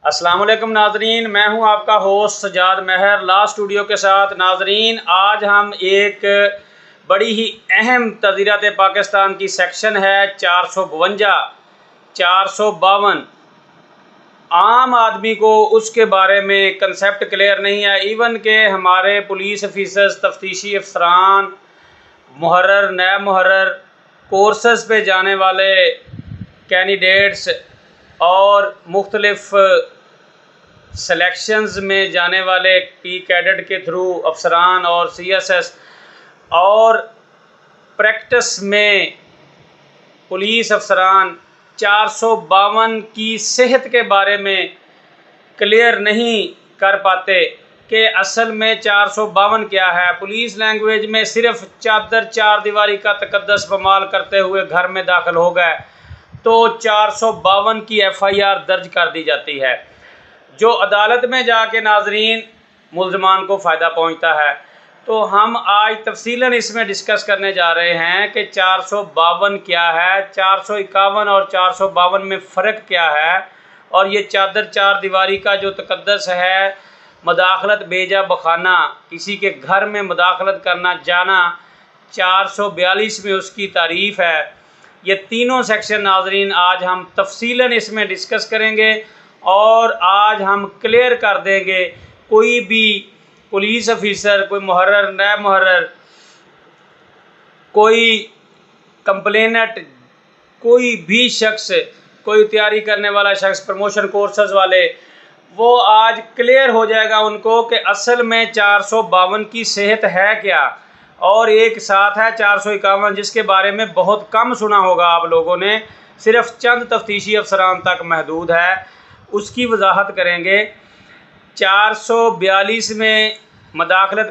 السلام علیکم ناظرین، میں ہوں آپ کا ہوسٹ سجاد مہر لا اسٹوڈیو کے ساتھ۔ ناظرین، آج ہم ایک بڑی ہی اہم تذیرات پاکستان کی سیکشن ہے 452 عام آدمی کو اس کے بارے میں کنسیپٹ کلیئر نہیں ہے، ایون کہ ہمارے پولیس آفیسرز، تفتیشی افسران، محرر، نئے محرر، کورسز پہ جانے والے کینڈیڈیٹس اور مختلف سلیکشنز میں جانے والے پی کیڈٹ کے تھرو افسران اور سی ایس ایس اور پریکٹس میں پولیس افسران 452 کی صحت کے بارے میں کلیئر نہیں کر پاتے کہ اصل میں 452 کیا ہے۔ پولیس لینگویج میں صرف چار دیواری کا تقدس پامال کرتے ہوئے گھر میں داخل ہو گئے تو 452 کی ایف آئی آر درج کر دی جاتی ہے، جو عدالت میں جا کے ناظرین ملزمان کو فائدہ پہنچتا ہے۔ تو ہم آج تفصیلاً اس میں ڈسکس کرنے جا رہے ہیں کہ 452 کیا ہے، 451 اور 452 میں فرق کیا ہے، اور یہ چار دیواری کا جو تقدس ہے، مداخلت بیجا بخانہ، کسی کے گھر میں مداخلت کرنا جانا، 442 میں اس کی تعریف ہے۔ یہ تینوں سیکشن ناظرین آج ہم تفصیلاً اس میں ڈسکس کریں گے، اور آج ہم کلیئر کر دیں گے کوئی بھی پولیس آفیسر، کوئی محرر، نئے محرر، کوئی کمپلینٹ، کوئی بھی شخص، کوئی تیاری کرنے والا شخص، پروموشن کورسز والے، وہ آج کلیئر ہو جائے گا ان کو کہ اصل میں 452 کی صحت ہے کیا، اور ایک ساتھ ہے 451 جس کے بارے میں بہت کم سنا ہوگا آپ لوگوں نے، صرف چند تفتیشی افسران تک محدود ہے، اس کی وضاحت کریں گے۔ 442 میں مداخلت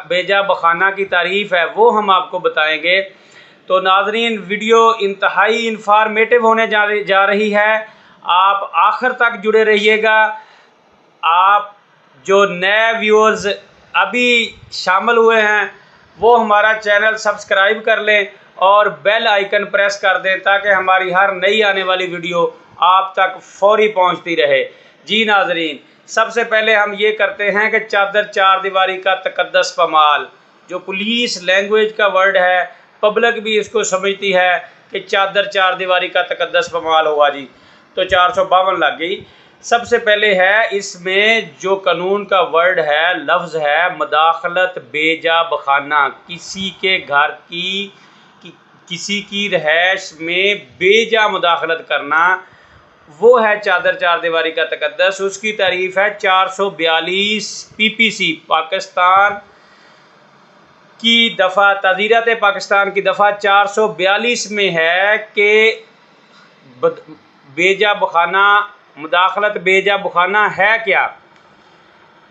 بیجا بخانہ کی تعریف ہے، وہ ہم آپ کو بتائیں گے۔ تو ناظرین، ویڈیو انتہائی انفارمیٹیو ہونے جا رہی ہے، آپ آخر تک جڑے رہیے گا۔ آپ جو نئے ویورز ابھی شامل ہوئے ہیں وہ ہمارا چینل سبسکرائب کر لیں اور بیل آئیکن پریس کر دیں تاکہ ہماری ہر نئی آنے والی ویڈیو آپ تک فوری پہنچتی رہے۔ جی ناظرین، سب سے پہلے ہم یہ کرتے ہیں کہ چار دیواری کا تقدس پامال، جو پولیس لینگویج کا ورڈ ہے، پبلک بھی اس کو سمجھتی ہے کہ چار دیواری کا تقدس پامال ہوا جی، تو 452 لگ گئی۔ سب سے پہلے ہے اس میں جو قانون کا ورڈ ہے، لفظ ہے مداخلت بیجا بخانہ، کسی کے گھر کی، کسی کی رہائش میں بیجا مداخلت کرنا، وہ ہے چار دیواری کا تقدس۔ اس کی تعریف ہے 442 پی پی سی، پاکستان کی دفعہ، تعزیرات پاکستان کی دفعہ 442 میں ہے کہ بیجا بخانہ، مداخلت بیجا بخانہ ہے کیا؟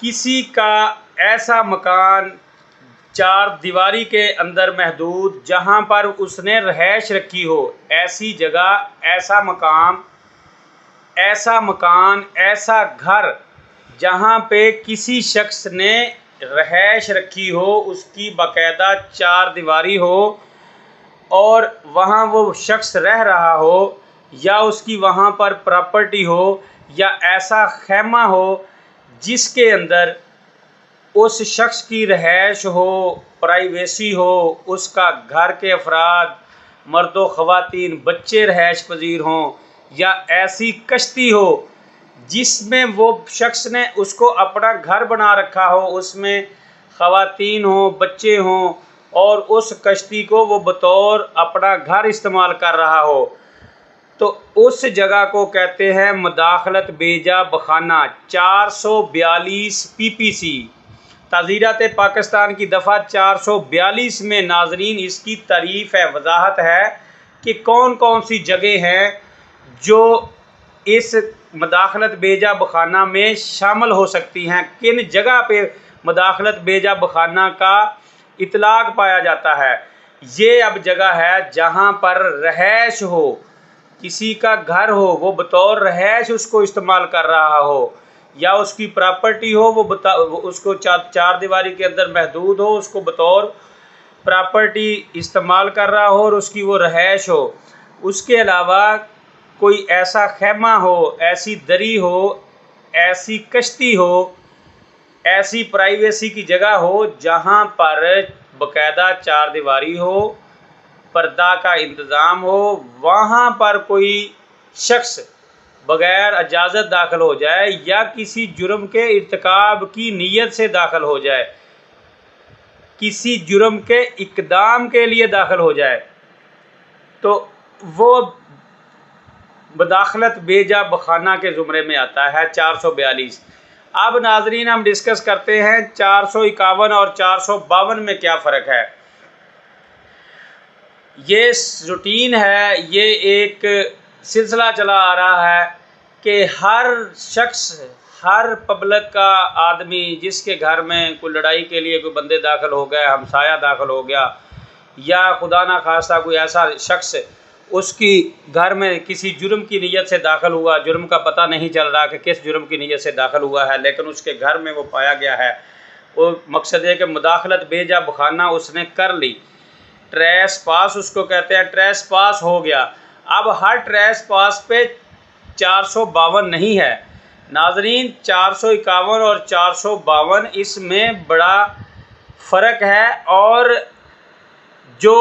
کسی کا ایسا مکان 4 دیواری کے اندر محدود جہاں پر اس نے رہائش رکھی ہو، ایسی جگہ، ایسا مقام، ایسا گھر جہاں پہ کسی شخص نے رہائش رکھی ہو، اس کی باقاعدہ 4 دیواری ہو اور وہاں وہ شخص رہ رہا ہو، یا اس کی وہاں پر پراپرٹی ہو، یا ایسا خیمہ ہو جس کے اندر اس شخص کی رہائش ہو، پرائیویسی ہو، اس کا گھر کے افراد، مرد و خواتین، بچے رہائش پذیر ہوں، یا ایسی کشتی ہو جس میں وہ شخص نے اس کو اپنا گھر بنا رکھا ہو، اس میں خواتین ہوں، بچے ہوں، اور اس کشتی کو وہ بطور اپنا گھر استعمال کر رہا ہو، تو اس جگہ کو کہتے ہیں مداخلت بیجا بخانہ۔ 442 پی پی سی، تعزیرات پاکستان کی دفعہ 442 میں ناظرین اس کی تعریف ہے، وضاحت ہے کہ کون کون سی جگہ ہیں جو اس مداخلت بیجا بخانہ میں شامل ہو سکتی ہیں، کن جگہ پہ مداخلت بیجا بخانہ کا اطلاق پایا جاتا ہے۔ یہ اب جگہ ہے جہاں پر رہائش ہو، کسی کا گھر ہو، وہ بطور رہائش اس کو استعمال کر رہا ہو، یا اس کی پراپرٹی ہو، وہ اس کو 4 دیواری کے اندر محدود ہو، اس کو بطور پراپرٹی استعمال کر رہا ہو اور اس کی وہ رہائش ہو۔ اس کے علاوہ کوئی ایسا خیمہ ہو، ایسی دری ہو، ایسی کشتی ہو، ایسی پرائیویسی کی جگہ ہو جہاں پر باقاعدہ چار دیواری ہو، پردہ کا انتظام ہو، وہاں پر کوئی شخص بغیر اجازت داخل ہو جائے یا کسی جرم کے ارتکاب کی نیت سے داخل ہو جائے، کسی جرم کے اقدام کے لیے داخل ہو جائے، تو وہ مداخلت بے جا بخانہ کے زمرے میں آتا ہے 442۔ اب ناظرین ہم ڈسکس کرتے ہیں 451 اور 452 میں کیا فرق ہے۔ یہ روٹین ہے، یہ ایک سلسلہ چلا آ رہا ہے کہ ہر شخص، ہر پبلک کا آدمی جس کے گھر میں کوئی لڑائی کے لیے کوئی بندے داخل ہو گئے، ہمسایہ داخل ہو گیا، یا خدا نہ خواستہ کوئی ایسا شخص اس کی گھر میں کسی جرم کی نیت سے داخل ہوا، جرم کا پتہ نہیں چل رہا کہ کس جرم کی نیت سے داخل ہوا ہے، لیکن اس کے گھر میں وہ پایا گیا ہے، وہ مقصد ہے کہ مداخلت بے جا بخانہ اس نے کر لی، ٹریس پاس اس کو کہتے ہیں، ٹریس پاس ہو گیا۔ اب ہر ٹریس پاس پہ 452 نہیں ہے ناظرین، 451 اور 452 اس میں بڑا فرق ہے، اور جو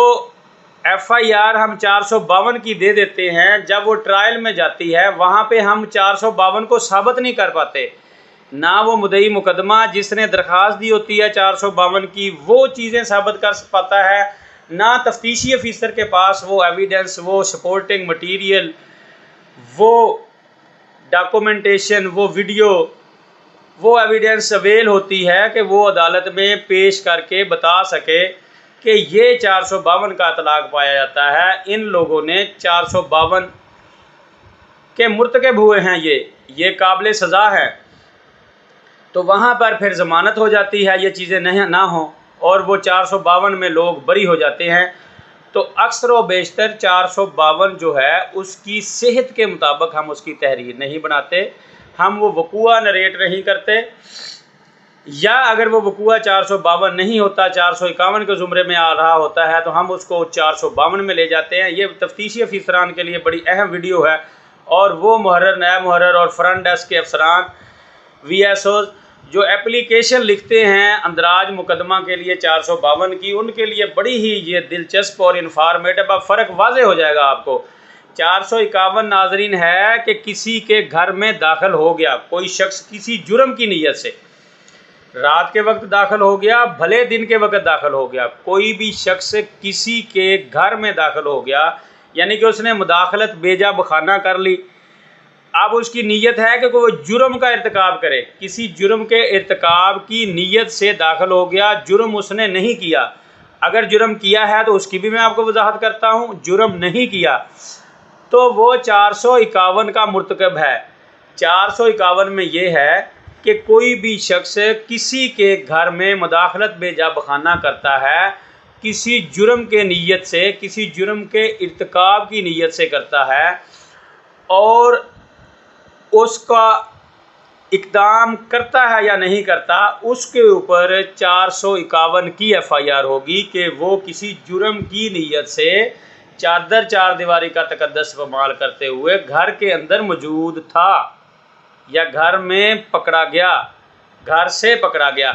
ایف آئی آر ہم 452 کی دے دیتے ہیں، جب وہ ٹرائل میں جاتی ہے وہاں پہ ہم 452 کو ثابت نہیں کر پاتے، نہ وہ مدعی مقدمہ جس نے درخواست دی ہوتی ہے 452 کی وہ چیزیں ثابت کر پاتا ہے، نہ تفتیشی افیسر کے پاس وہ ایویڈنس، وہ سپورٹنگ مٹیریل، وہ ڈاکومنٹیشن، وہ ویڈیو، وہ ایویڈنس اویل ہوتی ہے کہ وہ عدالت میں پیش کر کے بتا سکے کہ یہ 452 کا اطلاق پایا جاتا ہے، ان لوگوں نے 452 کے مرتکب ہوئے ہیں، یہ قابل سزا ہے، تو وہاں پر پھر ضمانت ہو جاتی ہے، یہ چیزیں نہ ہوں، اور وہ 452 میں لوگ بری ہو جاتے ہیں۔ تو اکثر و بیشتر 452 جو ہے اس کی صحت کے مطابق ہم اس کی تحریر نہیں بناتے، ہم وہ وقوع نریٹ نہیں کرتے، یا اگر وہ وقوع 452 نہیں ہوتا، 451 کے زمرے میں آ رہا ہوتا ہے تو ہم اس کو 452 میں لے جاتے ہیں۔ یہ تفتیشی افسران کے لیے بڑی اہم ویڈیو ہے، اور وہ محرر، نائب محرر اور فرنٹ ڈیسک کے افسران، وی ایس اوز جو اپلیکیشن لکھتے ہیں اندراج مقدمہ کے لیے 452 کی، ان کے لیے بڑی ہی یہ دلچسپ اور انفارمیٹو، اب فرق واضح ہو جائے گا آپ کو۔ 451 ناظرین ہے کہ کسی کے گھر میں داخل ہو گیا کوئی شخص کسی جرم کی نیت سے، رات کے وقت داخل ہو گیا، بھلے دن کے وقت داخل ہو گیا، کوئی بھی شخص کسی کے گھر میں داخل ہو گیا، یعنی کہ اس نے مداخلت بے جا بخانہ کر لی، اب اس کی نیت ہے کہ کوئی جرم کا ارتکاب کرے، کسی جرم کے ارتکاب کی نیت سے داخل ہو گیا، جرم اس نے نہیں کیا، اگر جرم کیا ہے تو اس کی بھی میں آپ کو وضاحت کرتا ہوں، جرم نہیں کیا تو وہ 451 کا مرتکب ہے۔ 451 میں یہ ہے کہ کوئی بھی شخص کسی کے گھر میں مداخلت بے جا بخانہ کرتا ہے، کسی جرم کے نیت سے، کسی جرم کے ارتکاب کی نیت سے کرتا ہے، اور اس کا اقدام کرتا ہے یا نہیں کرتا، اس کے اوپر 451 کی ایف آئی آر ہوگی کہ وہ کسی جرم کی نیت سے چادر چار دیواری کا تقدس پامال کرتے ہوئے گھر کے اندر موجود تھا، یا گھر میں پکڑا گیا، گھر سے پکڑا گیا،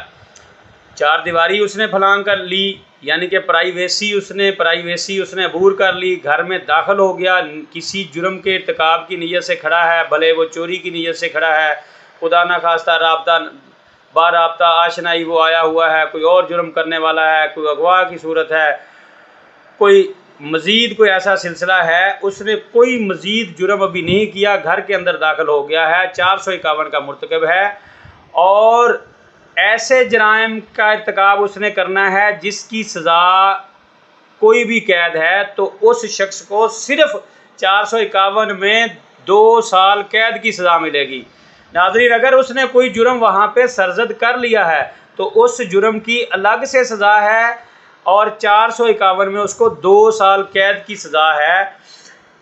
چار دیواری اس نے پھلانگ کر لی، یعنی کہ پرائیویسی اس نے عبور کر لی، گھر میں داخل ہو گیا، کسی جرم کے ارتکاب کی نیت سے کھڑا ہے، بھلے وہ چوری کی نیت سے کھڑا ہے، خدا نہ خواستہ رابطہ بارابطہ آشنائی وہ آیا ہوا ہے، کوئی اور جرم کرنے والا ہے، کوئی اغوا کی صورت ہے، کوئی مزید کوئی ایسا سلسلہ ہے، اس نے کوئی مزید جرم ابھی نہیں کیا، گھر کے اندر داخل ہو گیا ہے، 451 کا مرتکب ہے، اور ایسے جرائم کا ارتکاب اس نے کرنا ہے جس کی سزا کوئی بھی قید ہے، تو اس شخص کو صرف 451 میں 2 سال قید کی سزا ملے گی۔ ناظرین اگر اس نے کوئی جرم وہاں پہ سرزد کر لیا ہے تو اس جرم کی الگ سے سزا ہے، اور 451 میں اس کو 2 سال قید کی سزا ہے۔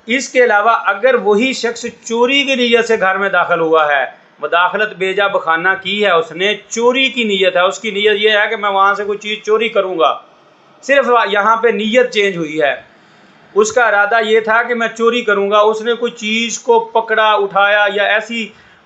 اس کے علاوہ اگر وہی شخص چوری کی نیت سے گھر میں داخل ہوا ہے، مداخلت بے جا بخانہ کی ہے، اس نے چوری کی نیت ہے، اس کی نیت یہ ہے کہ میں وہاں سے کوئی چیز چوری کروں گا، صرف یہاں پہ نیت چینج ہوئی ہے، اس کا ارادہ یہ تھا کہ میں چوری کروں گا، اس نے کوئی چیز کو پکڑا اٹھایا یا ایسی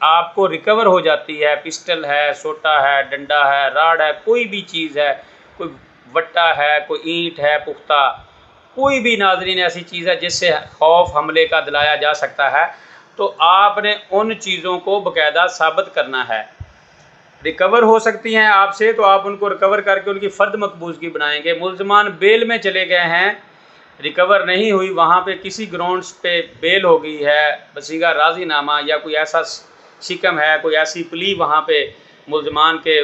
آپ کو ریکور ہو جاتی ہے، پسٹل ہے، سوٹا ہے، ڈنڈا ہے، راڑ ہے، کوئی بھی چیز ہے، کوئی وٹا ہے، کوئی اینٹ ہے پختہ، کوئی بھی ناظرین ایسی چیز ہے جس سے خوف حملے کا دلایا جا سکتا ہے، تو آپ نے ان چیزوں کو باقاعدہ ثابت کرنا ہے۔ ریکور ہو سکتی ہیں آپ سے تو آپ ان کو ریکور کر کے ان کی فرد مقبوضگی بنائیں گے۔ ملزمان بیل میں چلے گئے ہیں، ریکور نہیں ہوئی، وہاں پہ کسی گراؤنڈز پہ بیل ہو گئی ہے بصیغہ راضی نامہ، یا کوئی ایسا شکم ہے، کوئی ایسی پلی وہاں پہ ملزمان کے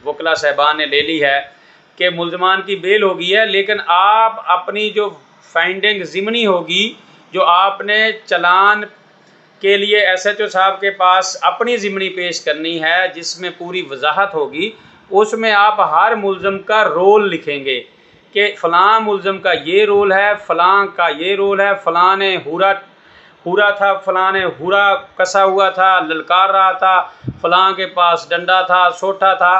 وکلا صاحبان نے لے لی ہے کہ ملزمان کی بیل ہو گئی ہے، لیکن آپ اپنی جو فائنڈنگ ضمنی ہوگی، جو آپ نے چلان کے لیے ایس ایچ او صاحب کے پاس اپنی ضمنی پیش کرنی ہے، جس میں پوری وضاحت ہوگی، اس میں آپ ہر ملزم کا رول لکھیں گے کہ فلاں ملزم کا یہ رول ہے، فلاں کا یہ رول ہے، فلاں نے ہورا تھا، فلاں نے ہورا کسا ہوا تھا، للکار رہا تھا، فلاں کے پاس ڈنڈا تھا، سوٹا تھا۔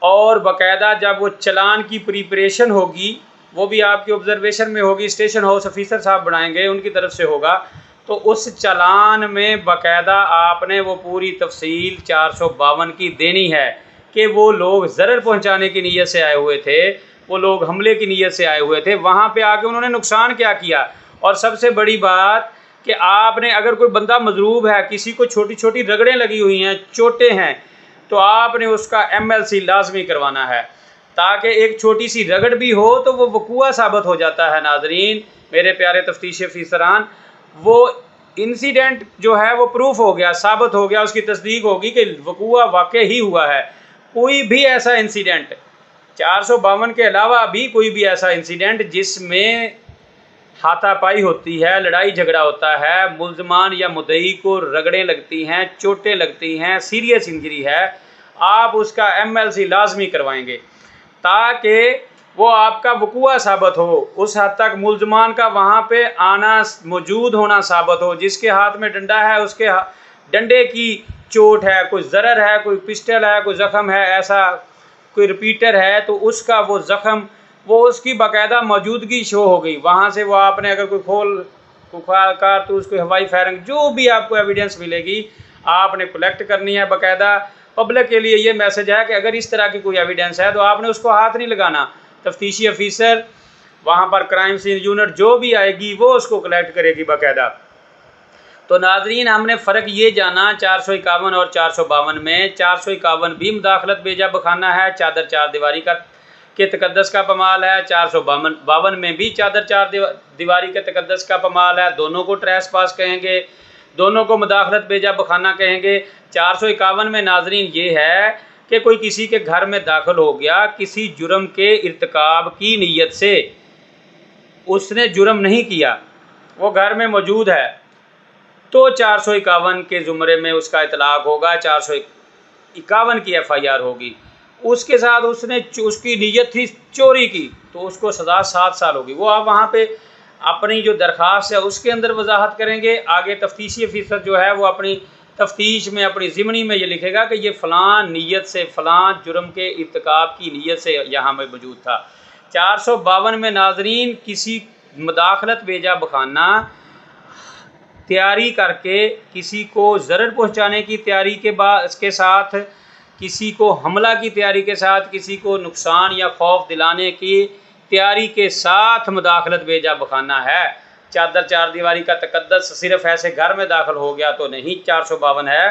اور باقاعدہ جب وہ چلان کی پریپریشن ہوگی، وہ بھی آپ کی آبزرویشن میں ہوگی، اسٹیشن ہاؤس آفیسر صاحب بنائیں گے، ان کی طرف سے ہوگا، تو اس چلان میں باقاعدہ آپ نے وہ پوری تفصیل 452 کی دینی ہے کہ وہ لوگ ضرر پہنچانے کی نیت سے آئے ہوئے تھے، وہ لوگ حملے کی نیت سے آئے ہوئے تھے، وہاں پہ آ کے انہوں نے نقصان کیا کیا۔ اور سب سے بڑی بات کہ آپ نے اگر کوئی بندہ مضروب ہے، کسی کو چھوٹی چھوٹی رگڑیں لگی ہوئی ہیں، چوٹیں ہیں، تو آپ نے اس کا ایم ایل سی لازمی کروانا ہے، تاکہ ایک چھوٹی سی رگڑ بھی ہو تو وہ وقوع ثابت ہو جاتا ہے۔ ناظرین میرے پیارے تفتیشی افسران، وہ انسیڈنٹ جو ہے وہ پروف ہو گیا، ثابت ہو گیا، اس کی تصدیق ہوگی کہ وقوع واقع ہی ہوا ہے۔ کوئی بھی ایسا انسیڈنٹ 452 کے علاوہ بھی کوئی بھی ایسا انسیڈنٹ جس میں ہاتھا پائی ہوتی ہے، لڑائی جھگڑا ہوتا ہے، ملزمان یا مدعی کو رگڑیں لگتی ہیں، چوٹیں لگتی ہیں، سیریس انجری ہے، آپ اس کا ایم ایل سی لازمی کروائیں گے تاکہ وہ آپ کا وقوع ثابت ہو، اس حد تک ملزمان کا وہاں پہ آنا، موجود ہونا ثابت ہو۔ جس کے ہاتھ میں ڈنڈا ہے اس کے ڈنڈے کی چوٹ ہے، کوئی ضرر ہے، کوئی پسٹل ہے، کوئی زخم ہے، ایسا کوئی ریپیٹر ہے، تو اس کا وہ زخم، وہ اس کی باقاعدہ موجودگی شو ہو گئی، وہاں سے وہ آپ نے اگر کوئی کارتوس، کوئی ہوائی فائرنگ، جو بھی آپ کو ایویڈنس ملے گی آپ نے کلیکٹ کرنی ہے۔ باقاعدہ پبلک کے لیے یہ میسج ہے کہ اگر اس طرح کی کوئی ایویڈنس ہے تو آپ نے اس کو ہاتھ نہیں لگانا، تفتیشی افیسر وہاں پر کرائم سین یونٹ جو بھی آئے گی وہ اس کو کلیکٹ کرے گی باقاعدہ۔ تو ناظرین ہم نے فرق یہ جانا 451 اور 452 میں۔ 451 بھی مداخلت بیجا بخانہ ہے، چادر چار دیواری کے تقدس کا پامال ہے، 452 میں بھی چادر چار دیواری کے تقدس کا پامال ہے، دونوں کو ٹریس پاس کہیں گے، دونوں کو مداخلت بیجا بخانہ کہیں گے۔ 451 میں ناظرین یہ ہے کہ کوئی کسی کے گھر میں داخل ہو گیا کسی جرم کے ارتکاب کی نیت سے، اس نے جرم نہیں کیا، وہ گھر میں موجود ہے، تو 451 کے زمرے میں اس کا اطلاق ہوگا، 451 کی ایف آئی آر ہوگی۔ اس کے ساتھ اس کی نیت تھی چوری کی تو اس کو سزا 7 سال ہوگی۔ وہ آپ وہاں پہ اپنی جو درخواست ہے اس کے اندر وضاحت کریں گے۔ آگے تفتیشی افیسر جو ہے وہ اپنی تفتیش میں، اپنی ضمنی میں یہ لکھے گا کہ یہ فلاں نیت سے، فلاں جرم کے ارتکاب کی نیت سے یہاں میں موجود تھا۔ 452 میں ناظرین کسی مداخلت بیجا بخانہ تیاری کر کے، کسی کو ضرر پہنچانے کی تیاری کے ساتھ، کسی کو حملہ کی تیاری کے ساتھ، کسی کو نقصان یا خوف دلانے کی تیاری کے ساتھ مداخلت بیجا بخانہ ہے۔ چادر چار دیواری کا تقدس صرف ایسے گھر میں داخل ہو گیا تو نہیں 452 ہے۔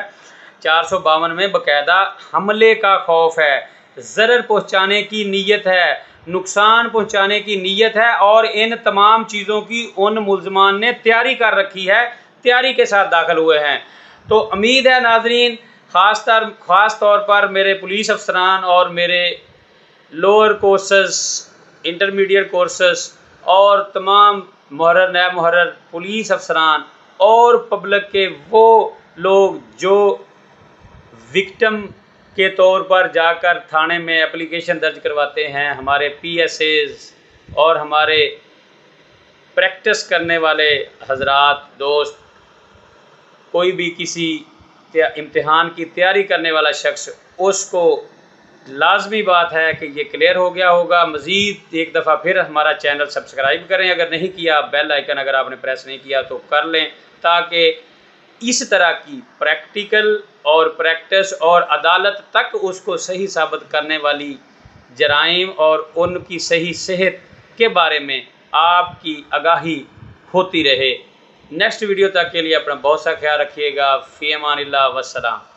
452 میں باقاعدہ حملے کا خوف ہے، ضرر پہنچانے کی نیت ہے، نقصان پہنچانے کی نیت ہے، اور ان تمام چیزوں کی ان ملزمان نے تیاری کر رکھی ہے، تیاری کے ساتھ داخل ہوئے ہیں۔ تو امید ہے ناظرین خاص طور پر میرے پولیس افسران اور میرے لوور کورسز، انٹرمیڈیٹ کورسز اور تمام محرر، نائب محرر پولیس افسران اور پبلک کے وہ لوگ جو وکٹم کے طور پر جا کر تھانے میں اپلیکیشن درج کرواتے ہیں، ہمارے پی ایس ایز اور ہمارے پریکٹس کرنے والے حضرات، دوست، کوئی بھی کسی امتحان کی تیاری کرنے والا شخص، اس کو لازمی بات ہے کہ یہ کلیئر ہو گیا ہوگا۔ مزید ایک دفعہ پھر ہمارا چینل سبسکرائب کریں، اگر نہیں کیا، بیل آئیکن اگر آپ نے پریس نہیں کیا تو کر لیں، تاکہ اس طرح کی پریکٹیکل اور پریکٹس اور عدالت تک اس کو صحیح ثابت کرنے والی جرائم اور ان کی صحیح صحت کے بارے میں آپ کی آگاہی ہوتی رہے۔ نیکسٹ ویڈیو تک کے لیے اپنا بہت سا خیال رکھیے گا۔ فی امان اللہ، والسلام۔